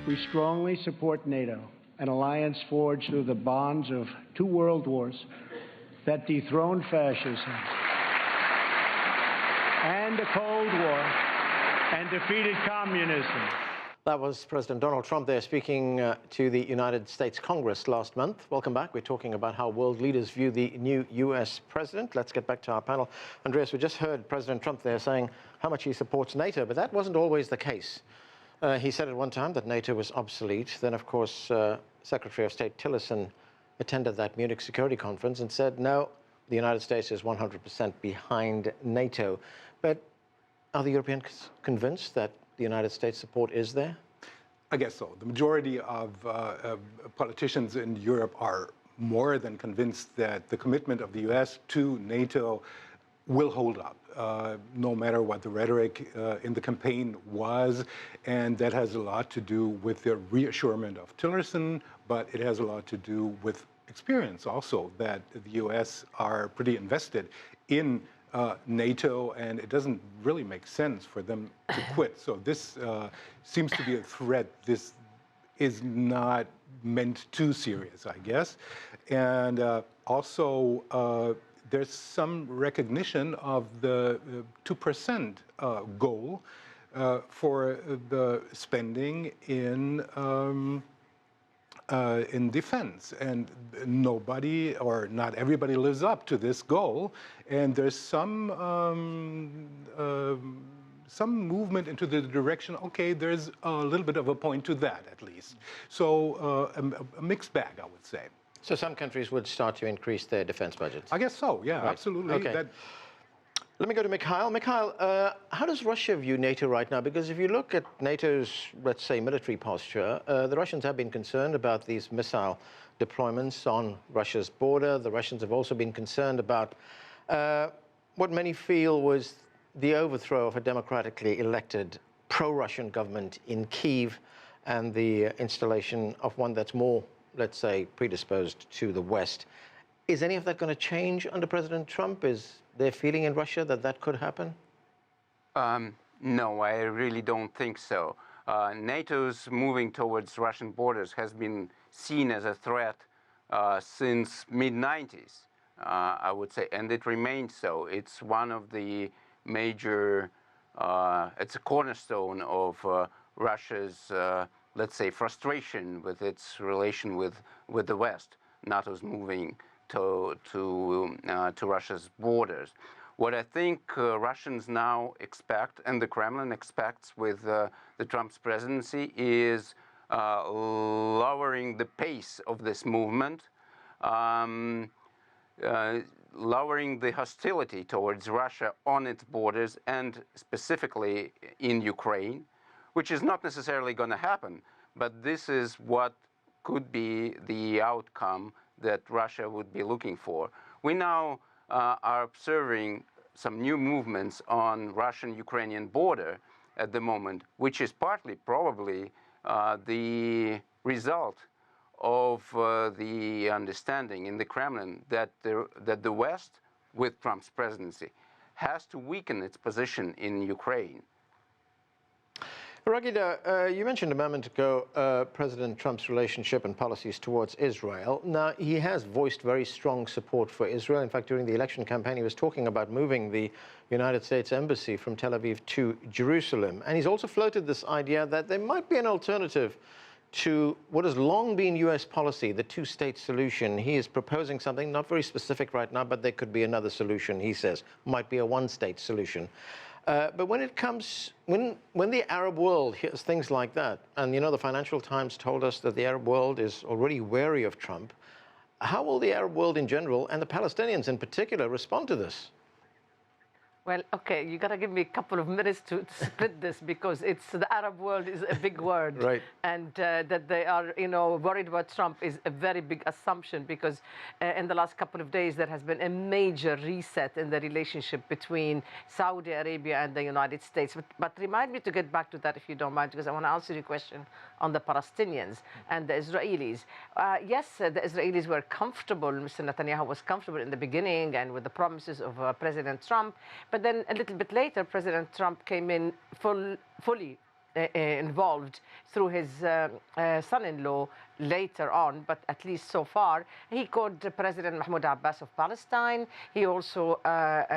We strongly support NATO, an alliance forged through the bonds of 2 world wars that dethroned fascism and the Cold War and defeated communism. That was President Donald Trump there speaking to the United States Congress last month. Welcome back. We're talking about how world leaders view the new U.S. president. Let's get back to our panel. Andreas, we just heard President Trump there saying how much he supports NATO, but that wasn't always the case. He said at one time that NATO was obsolete. Then, of course, Secretary of State Tillerson attended that Munich Security Conference and said, no, the United States is 100% behind NATO. But are the Europeans convinced that the United States support is there? I guess so. The majority of politicians in Europe are more than convinced that the commitment of the U.S. to NATO will hold up, no matter what the rhetoric in the campaign was. And that has a lot to do with the reassurance of Tillerson, but it has a lot to do with experience also, that the U.S. are pretty invested in NATO, and it doesn't really make sense for them to quit. So this seems to be a threat. This is not meant too serious, I guess. And also, there's some recognition of the 2% goal for the spending in defense, and nobody or not everybody lives up to this goal, and there's some movement into the direction, okay, there's a little bit of a point to that at least. So a mixed bag, I would say. So some countries would start to increase their defense budgets? I guess so, yeah, right. Absolutely. Okay. Let me go to Mikhail. Mikhail, how does Russia view NATO right now? Because if you look at NATO's, let's say, military posture, the Russians have been concerned about these missile deployments on Russia's border. The Russians have also been concerned about what many feel was the overthrow of a democratically elected pro-Russian government in Kyiv and the installation of one that's more, let's say, predisposed to the West. Is any of that going to change under President Trump? Is there feeling in Russia that that could happen? No, I really don't think so. NATO's moving towards Russian borders has been seen as a threat since mid-90s, I would say, and it remains so. It's one of the major, it's a cornerstone of Russia's, let's say, frustration with its relation with the West. NATO's moving to Russia's borders. What I think Russians now expect, and the Kremlin expects with the Trump's presidency, is lowering the pace of this movement, lowering the hostility towards Russia on its borders and specifically in Ukraine, which is not necessarily going to happen, but this is what could be the outcome that Russia would be looking for. We now are observing some new movements on Russian-Ukrainian border at the moment, which is partly probably the result of the understanding in the Kremlin that the West, with Trump's presidency, has to weaken its position in Ukraine. Raghida, you mentioned a moment ago President Trump's relationship and policies towards Israel. Now, he has voiced very strong support for Israel. In fact, during the election campaign, he was talking about moving the United States Embassy from Tel Aviv to Jerusalem. And he's also floated this idea that there might be an alternative to what has long been U.S. policy, the two-state solution. He is proposing something not very specific right now, but there could be another solution, he says, might be a one-state solution. But when it comes, when the Arab world hears things like that, and you know the Financial Times told us that the Arab world is already wary of Trump, how will the Arab world in general and the Palestinians in particular respond to this? Well, okay, you got to give me a couple of minutes to split this, because it's the Arab world is a big word. Right. And that they are, worried about Trump is a very big assumption, because in the last couple of days, there has been a major reset in the relationship between Saudi Arabia and the United States. But remind me to get back to that, if you don't mind, because I want to answer your question on the Palestinians and the Israelis. Yes, the Israelis were comfortable. Mr. Netanyahu was comfortable in the beginning and with the promises of President Trump. But then a little bit later, President Trump came in fully involved through his son-in-law later on, but at least so far. He called President Mahmoud Abbas of Palestine. He also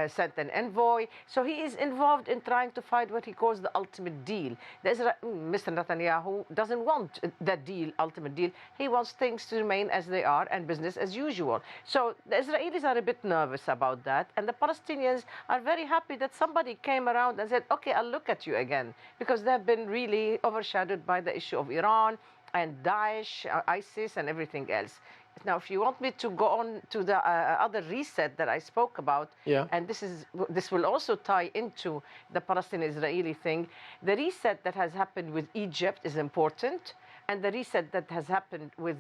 sent an envoy. So he is involved in trying to find what he calls the ultimate deal. Mr. Netanyahu doesn't want that deal, ultimate deal. He wants things to remain as they are and business as usual. So the Israelis are a bit nervous about that, and the Palestinians are very happy that somebody came around and said, okay, I'll look at you again, because they've been really overshadowed by the issue of Iran and Daesh, ISIS, and everything else. Now, if you want me to go on to the other reset that I spoke about, and this will also tie into the Palestinian-Israeli thing, the reset that has happened with Egypt is important, and the reset that has happened with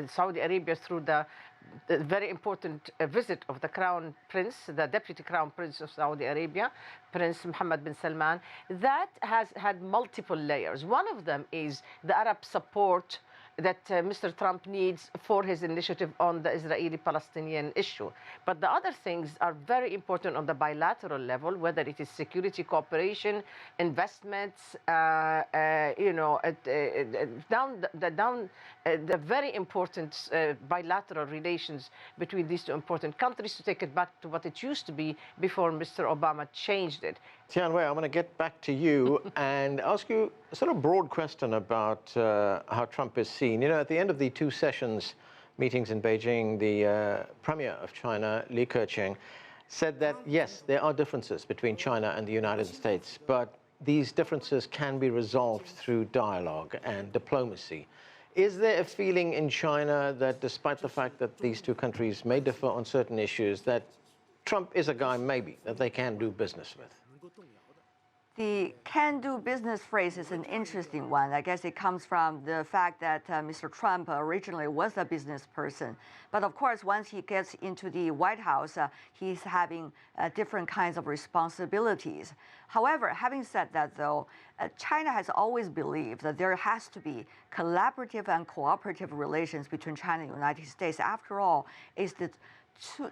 Saudi Arabia through the very important visit of the Crown Prince, the Deputy Crown Prince of Saudi Arabia, Prince Mohammed bin Salman, that has had multiple layers. One of them is the Arab support that Mr. Trump needs for his initiative on the Israeli-Palestinian issue. But the other things are very important on the bilateral level, whether it is security cooperation, investments, the very important bilateral relations between these two important countries, to take it back to what it used to be before Mr. Obama changed it. Tian Wei, I'm going to get back to you and ask you a sort of broad question about how Trump is seen. You know, at the end of the two sessions meetings in Beijing, the Premier of China, Li Keqiang, said that, yes, there are differences between China and the United States, but these differences can be resolved through dialogue and diplomacy. Is there a feeling in China that, despite the fact that these two countries may differ on certain issues, that Trump is a guy, maybe, that they can do business with? The can-do business phrase is an interesting one. I guess it comes from the fact that Mr. Trump originally was a business person. But of course, once he gets into the White House, he's having different kinds of responsibilities. However, having said that, though, China has always believed that there has to be collaborative and cooperative relations between China and the United States. After all, it's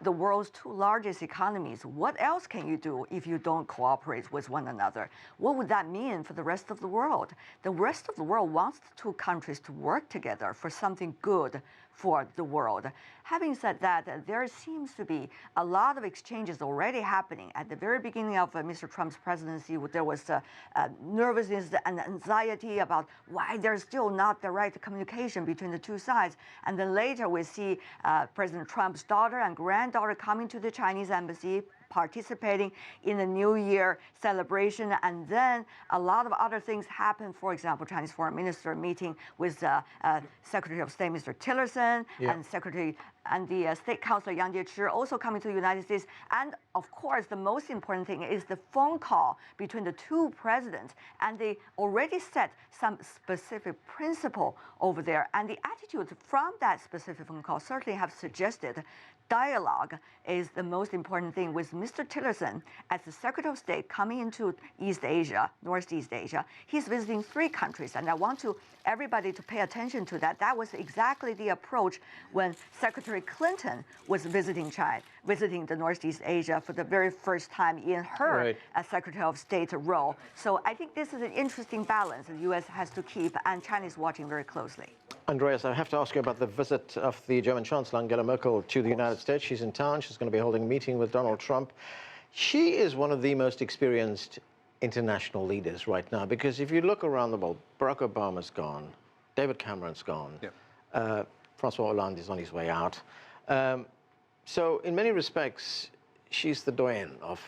the world's two largest economies. What else can you do if you don't cooperate with one another? What would that mean for the rest of the world? The rest of the world wants the two countries to work together for something good for the world. Having said that, there seems to be a lot of exchanges already happening. At the very beginning of Mr. Trump's presidency, there was nervousness and anxiety about why there's still not the right communication between the two sides. And then later we see President Trump's daughter and granddaughter coming to the Chinese embassy, participating in the New Year celebration, and then a lot of other things happen. For example, Chinese Foreign Minister meeting with Secretary of State Mr. Tillerson and Secretary and the State Councilor Yang Jiechi also coming to the United States. And of course, the most important thing is the phone call between the two presidents, and they already set some specific principle over there. And the attitude from that specific phone call certainly have suggested dialogue is the most important thing, with Mr. Tillerson as the Secretary of State coming into East Asia, Northeast Asia. He's visiting 3 countries, and I want everybody to pay attention to that. That was exactly the approach when Secretary Clinton was visiting China, visiting the Northeast Asia for the very first time in her Secretary of State role. So I think this is an interesting balance the U.S. has to keep, and China is watching very closely. Andreas, I have to ask you about the visit of the German Chancellor Angela Merkel to the United States. She's in town. She's going to be holding a meeting with Donald Trump. She is one of the most experienced international leaders right now, because if you look around the world, Barack Obama's gone, David Cameron's gone, Francois Hollande is on his way out. So in many respects, she's the doyenne of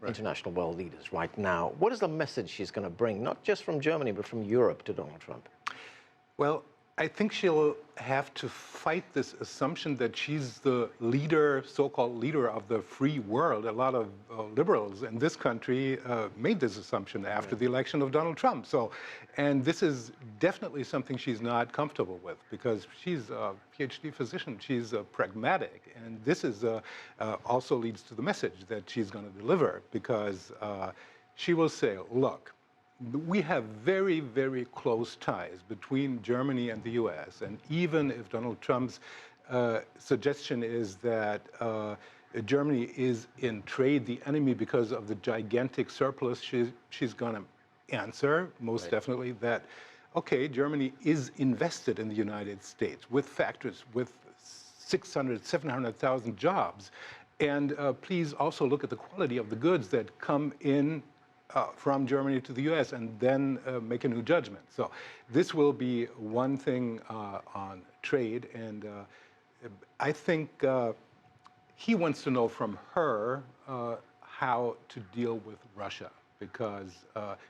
international world leaders right now. What is the message she's going to bring, not just from Germany, but from Europe to Donald Trump? Well, I think she'll have to fight this assumption that she's the leader, so-called leader of the free world. A lot of liberals in this country made this assumption after the election of Donald Trump. So, and this is definitely something she's not comfortable with, because she's a PhD physician. She's pragmatic, and this is also leads to the message that she's going to deliver, because she will say, look, we have very, very close ties between Germany and the U.S., and even if Donald Trump's suggestion is that Germany is in trade the enemy because of the gigantic surplus she's going to answer, most definitely, that, okay, Germany is invested in the United States with factories, with 600, 700,000 jobs. And please also look at the quality of the goods that come in from Germany to the US and then make a new judgment. So this will be one thing on trade. And I think he wants to know from her how to deal with Russia, because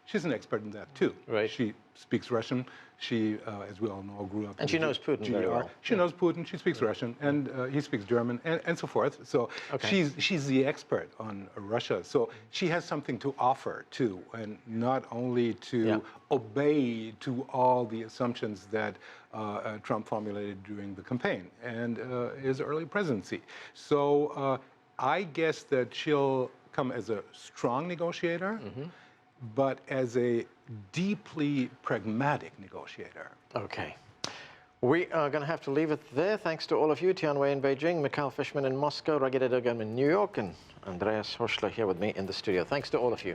she's an expert in that too. Right. She speaks Russian. She, as we all know, grew up. And she knows Putin very well. She knows Putin. She speaks Russian, and he speaks German, and so forth. So she's the expert on Russia. So she has something to offer too, and not only to obey to all the assumptions that Trump formulated during the campaign and his early presidency. So I guess that she'll come as a strong negotiator, but as a deeply pragmatic negotiator. Okay. We are going to have to leave it there. Thanks to all of you, Tian Wei in Beijing, Mikhail Fishman in Moscow, Raghida Dergham in New York, and Andreas Horchler here with me in the studio. Thanks to all of you.